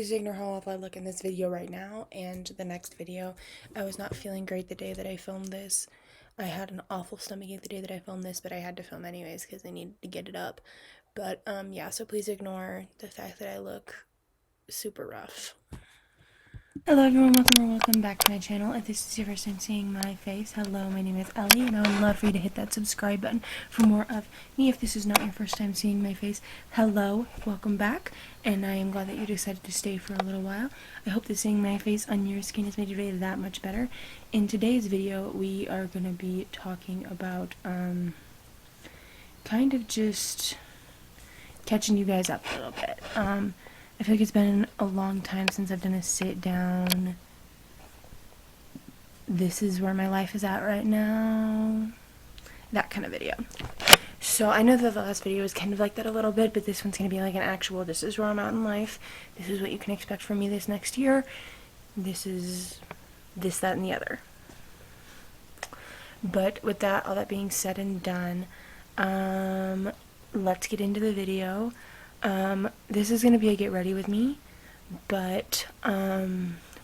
please ignore how awful I look in this video right now and the next video. I was not feeling great the day that I filmed this. I had an awful stomachache the day that I filmed this, but I had to film anyways because I needed to get it up. But yeah, so please ignore the fact that I look super rough. Hello everyone, welcome back to my channel. If this is your first time seeing my face, hello, my name is Ellie, and I would love for you to hit that subscribe button for more of me. If this is not your first time seeing my face, hello, welcome back, and I am glad that you decided to stay for a little while. I hope that seeing my face on your skin has made your day that much better. In today's video, we are going to be talking about, kind of just catching you guys up a little bit. I feel like it's been a long time since I've done a sit down. This is where my life is at right now. That kind of video. So I know that the last video was kind of like that a little bit, but this one's going to be like an actual, this is where I'm at in life. This is what you can expect from me this next year. This is this, that, and the other. But with that, all that being said and done, let's get into the video. This is gonna be a get ready with me, but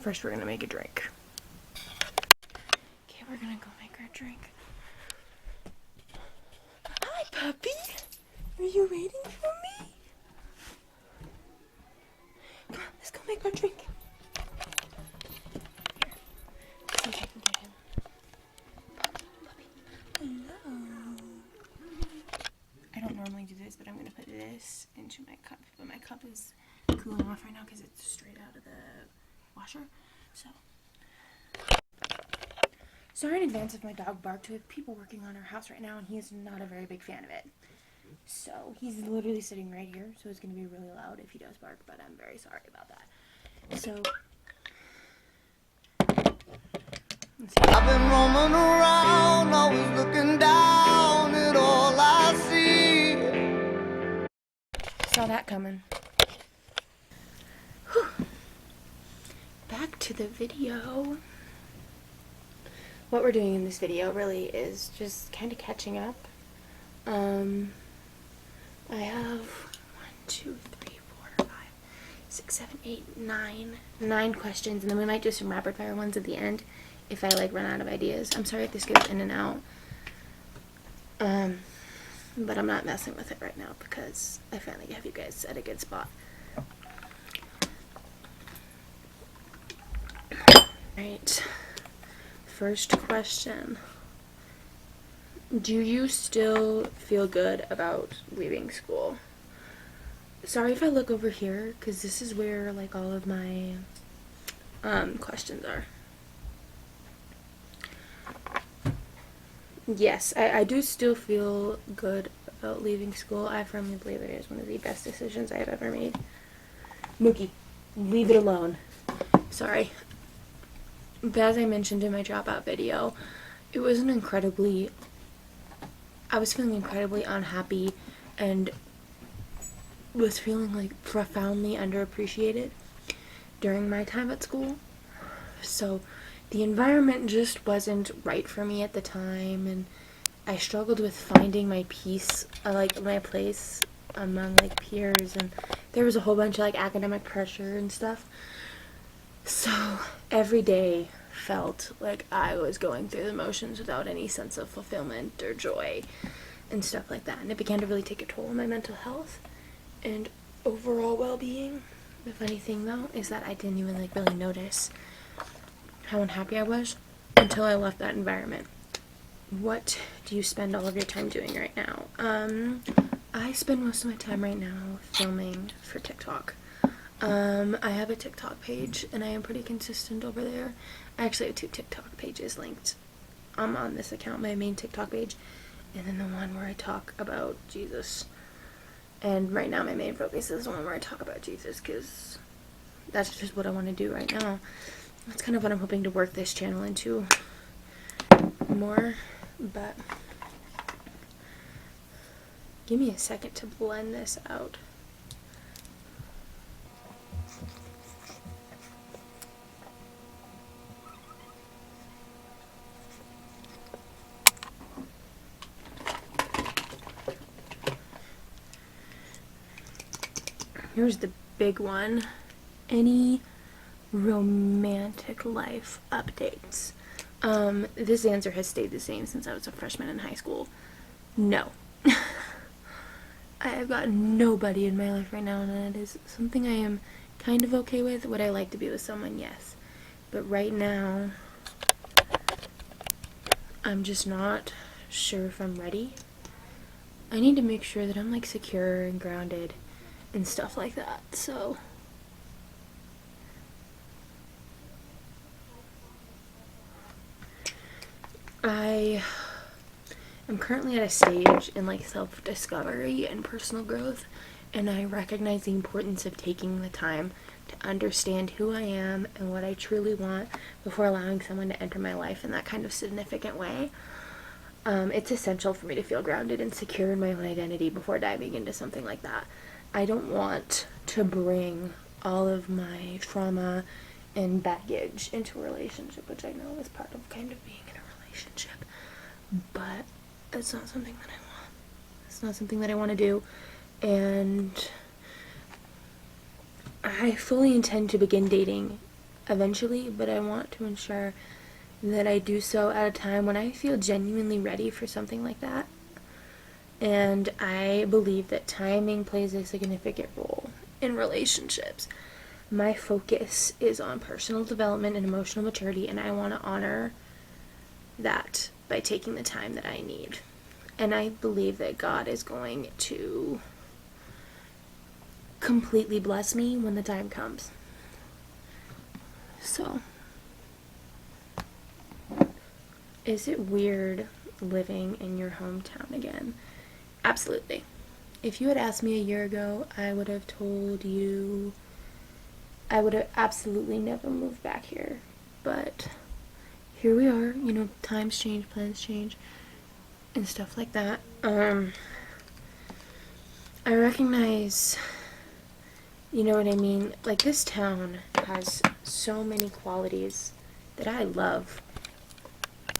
first we're gonna make a drink. Okay, we're gonna go make our drink. Hi, puppy. Are you waiting for me? Come on, let's go make our drink. Here, see if I can get him. Puppy. Hello. I don't normally do this, but I'm going to put this into my cup. But my cup is cooling off right now because it's straight out of the washer. So, sorry in advance if my dog barked. We have people working on our house right now, and he is not a very big fan of it. So, he's literally sitting right here, so it's going to be really loud if he does bark, but I'm very sorry about that. So, let's see. I've been roaming around, always looking down at all I see. Saw that coming. Whew. Back to the video. What we're doing in this video really is just kind of catching up. I have 1, 2, 3, 4, 5, 6, 7, 8, 9 questions, and then we might do some rapid fire ones at the end if I like run out of ideas. I'm sorry if this goes in and out. But I'm not messing with it right now because I finally have you guys at a good spot. Alright, first question. Do you still feel good about leaving school? Sorry if I look over here, because this is where like all of my questions are. Yes, I do still feel good about leaving school. I firmly believe it is one of the best decisions I have ever made. Mookie, leave it alone. Sorry. But as I mentioned in my dropout video, it was I was feeling incredibly unhappy and was feeling like profoundly underappreciated during my time at school. So the environment just wasn't right for me at the time, and I struggled with finding my peace, like my place among like peers, and there was a whole bunch of like academic pressure and stuff. So every day felt like I was going through the motions without any sense of fulfillment or joy and stuff like that, and it began to really take a toll on my mental health and overall well-being. The funny thing though is that I didn't even like really notice how unhappy I was until I left that environment. What do you spend all of your time doing right now? I spend most of my time right now filming for TikTok. I have a TikTok page and I am pretty consistent over there. I actually have 2 TikTok pages linked. I'm on this account, my main TikTok page, and then the one where I talk about Jesus. And right now my main focus is the one where I talk about Jesus because that's just what I want to do right now. That's kind of what I'm hoping to work this channel into more, but give me a second to blend this out. Here's the big one. any romantic life updates? This answer has stayed the same since I was a freshman in high school. No. I have got nobody in my life right now, and that is something I am kind of okay with. Would I like to be with someone? Yes. But right now, I'm just not sure if I'm ready. I need to make sure that I'm like secure and grounded and stuff like that. So I am currently at a stage in like self-discovery and personal growth, and I recognize the importance of taking the time to understand who I am and what I truly want before allowing someone to enter my life in that kind of significant way. It's essential for me to feel grounded and secure in my own identity before diving into something like that. I don't want to bring all of my trauma and baggage into a relationship, which I know is part of kind of being in a relationship. But it's not something that I want. It's not something that I want to do. And I fully intend to begin dating eventually, but I want to ensure that I do so at a time when I feel genuinely ready for something like that. And I believe that timing plays a significant role in relationships. My focus is on personal development and emotional maturity, and I want to honor that by taking the time that I need. And I believe that God is going to completely bless me when the time comes. So, is it weird living in your hometown again? Absolutely. If you had asked me a year ago, I would have told you I would have absolutely never moved back here. But here we are, times change, plans change, and stuff like that. I recognize, you know what I mean? Like, this town has so many qualities that I love,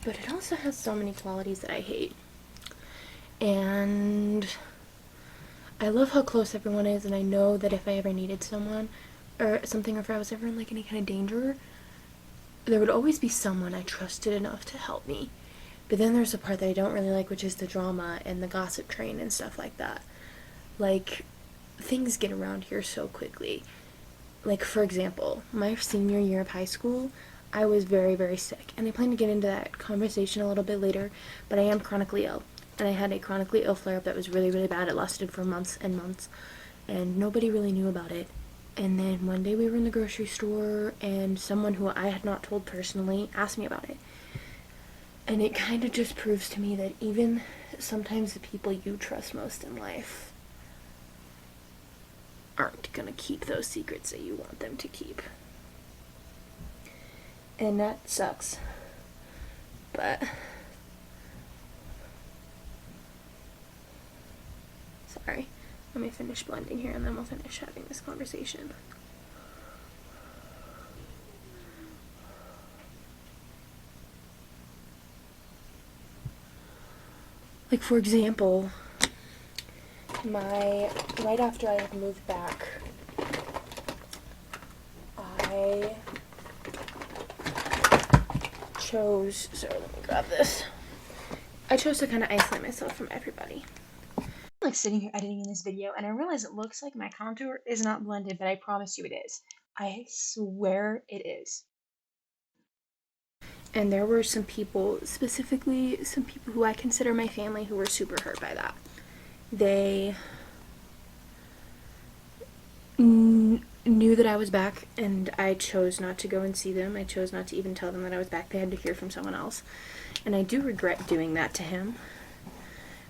but it also has so many qualities that I hate. And I love how close everyone is, and I know that if I ever needed someone or something, or if I was ever in like any kind of danger, there would always be someone I trusted enough to help me. But then there's the part that I don't really like, which is the drama and the gossip train and stuff like that. Like, things get around here so quickly. Like, for example, my senior year of high school, I was very, very sick. And I plan to get into that conversation a little bit later, but I am chronically ill. And I had a chronically ill flare-up that was really, really bad. It lasted for months and months, and nobody really knew about it. And then one day we were in the grocery store, and someone who I had not told personally asked me about it. And it kind of just proves to me that even sometimes the people you trust most in life aren't gonna keep those secrets that you want them to keep. And that sucks. But sorry, let me finish blending here and then we'll finish having this conversation. Like, for example, right after I had moved back, I chose, sorry, let me grab this. I chose to kind of isolate myself from everybody. I'm like sitting here editing this video, and I realize it looks like my contour is not blended, but I promise you it is. I swear it is. And there were some people, specifically some people who I consider my family, who were super hurt by that. They knew that I was back, and I chose not to go and see them. I chose not to even tell them that I was back. They had to hear from someone else. And I do regret doing that to him.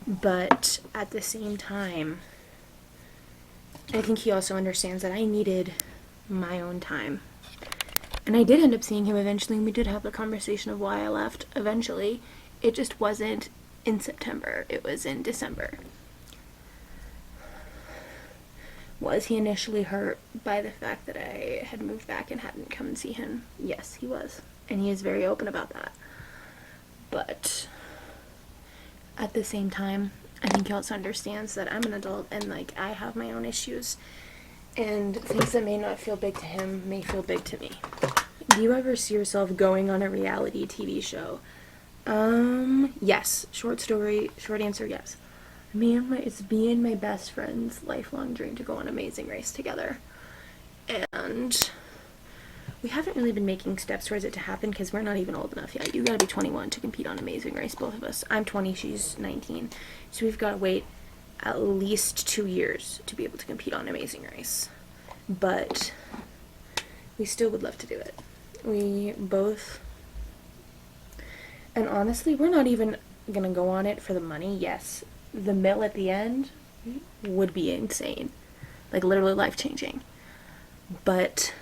But at the same time, I think he also understands that I needed my own time. And I did end up seeing him eventually, and we did have the conversation of why I left eventually. It just wasn't in September. It was in December. Was he initially hurt by the fact that I had moved back and hadn't come and see him? Yes, he was. And he is very open about that. But at the same time, I think he also understands that I'm an adult and, like, I have my own issues. And things that may not feel big to him may feel big to me. Do you ever see yourself going on a reality TV show? Yes. Short story, short answer, yes. It's me and my best friend's lifelong dream to go on Amazing Race together. And we haven't really been making steps towards it to happen because we're not even old enough yet. You gotta be 21 to compete on Amazing Race, both of us. I'm 20, she's 19. So we've gotta wait at least 2 years to be able to compete on Amazing Race. But we still would love to do it. We both... And honestly, we're not even gonna go on it for the money. Yes, the mill at the end would be insane. Like, literally life-changing. But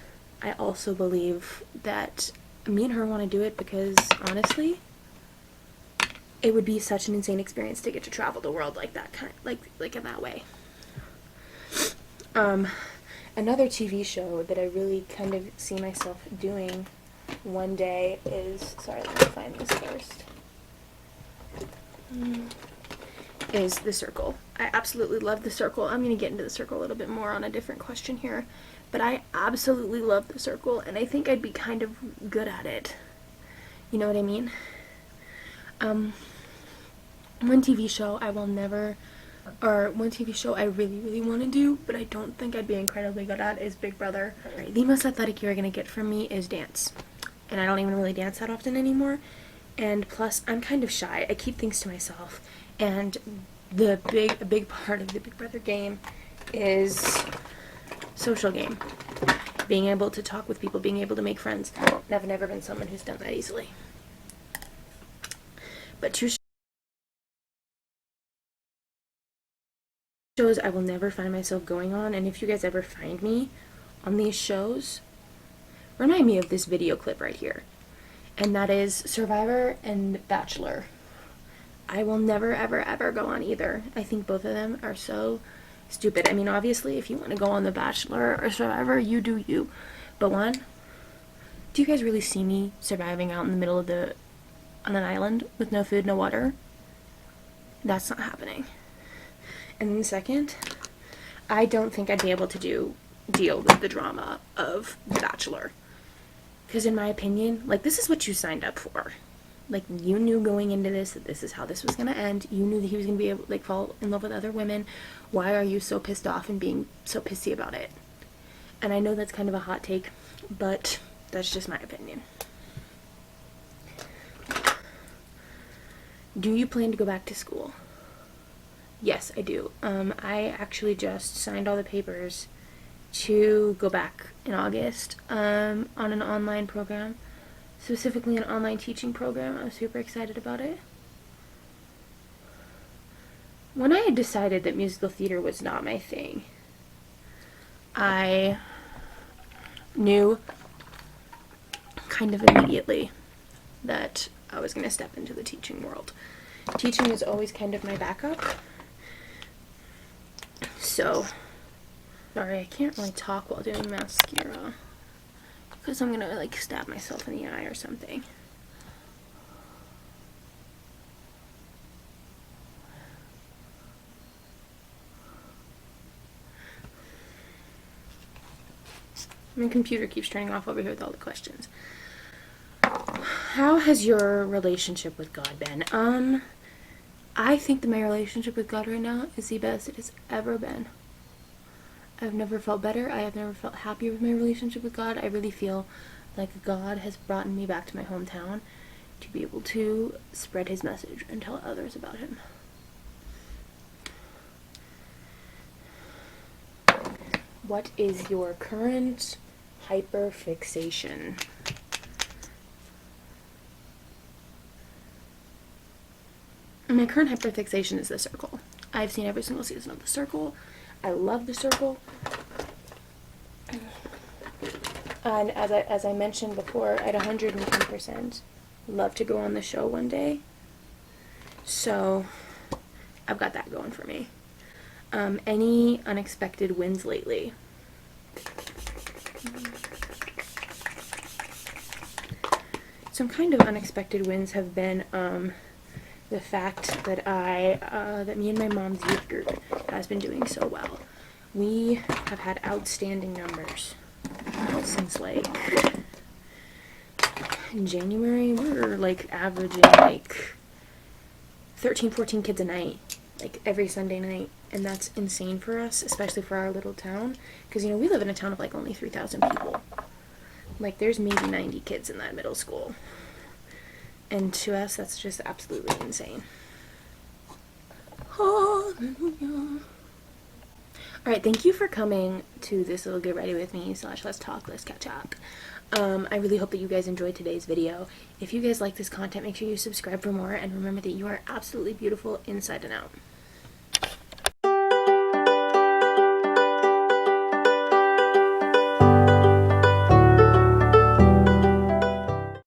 I also believe that me and her want to do it because, honestly, it would be such an insane experience to get to travel the world like that, like in that way. Another TV show that I really kind of see myself doing one day is, sorry, let me find this first, is The Circle. I absolutely love The Circle. I'm going to get into The Circle a little bit more on a different question here, but I absolutely love The Circle, and I think I'd be kind of good at it. You know what I mean? One TV show I will never, or one TV show I really, really want to do, but I don't think I'd be incredibly good at, is Big Brother. Right, the most athletic you're going to get from me is dance. And I don't even really dance that often anymore. And plus, I'm kind of shy. I keep things to myself. And a big part of the Big Brother game is social game. Being able to talk with people, being able to make friends. And I've never been someone who's done that easily. But two shows I will never find myself going on, and if you guys ever find me on these shows, remind me of this video clip right here. And that is Survivor and Bachelor. I will never, ever, ever go on either. I think both of them are so stupid. I mean, obviously, if you want to go on The Bachelor or Survivor, you do you. But one, do you guys really see me surviving out in the middle of on an island with no food, no water? That's not happening. And then second, I don't think I'd be able to deal with the drama of The Bachelor. Because in my opinion, like, this is what you signed up for. Like, you knew going into this that this is how this was going to end. You knew that he was going to be able, like, fall in love with other women. Why are you so pissed off and being so pissy about it? And I know that's kind of a hot take, but that's just my opinion. Do you plan to go back to school? Yes, I do. I actually just signed all the papers to go back in August on an online program, specifically an online teaching program. I'm super excited about it. When I had decided that musical theater was not my thing, I knew kind of immediately that I was going to step into the teaching world. Teaching was always kind of my backup. So, sorry, I can't really talk while doing mascara because I'm gonna, like, stab myself in the eye or something. My computer keeps turning off over here with all the questions. How has your relationship with God been? I think that my relationship with God right now is the best it has ever been. I've never felt better. I have never felt happier with my relationship with God. I really feel like God has brought me back to my hometown to be able to spread his message and tell others about him. What is your current hyperfixation? My current hyperfixation is The Circle. I've seen every single season of The Circle. I love The Circle. And as I mentioned before, I'd 110% love to go on the show one day. So I've got that going for me. Any unexpected wins lately? Some kind of unexpected wins have been the fact that that me and my mom's youth group has been doing so well. We have had outstanding numbers since like in January. We're like averaging like 13, 14 kids a night, like every Sunday night, and that's insane for us, especially for our little town, because, you know, we live in a town of like only 3,000 people. Like, there's maybe 90 kids in that middle school, and to us, that's just absolutely insane. Hallelujah. Alright, thank you for coming to this little get ready with me / let's talk, let's catch up. I really hope that you guys enjoyed today's video. If you guys like this content, make sure you subscribe for more, and remember that you are absolutely beautiful inside and out.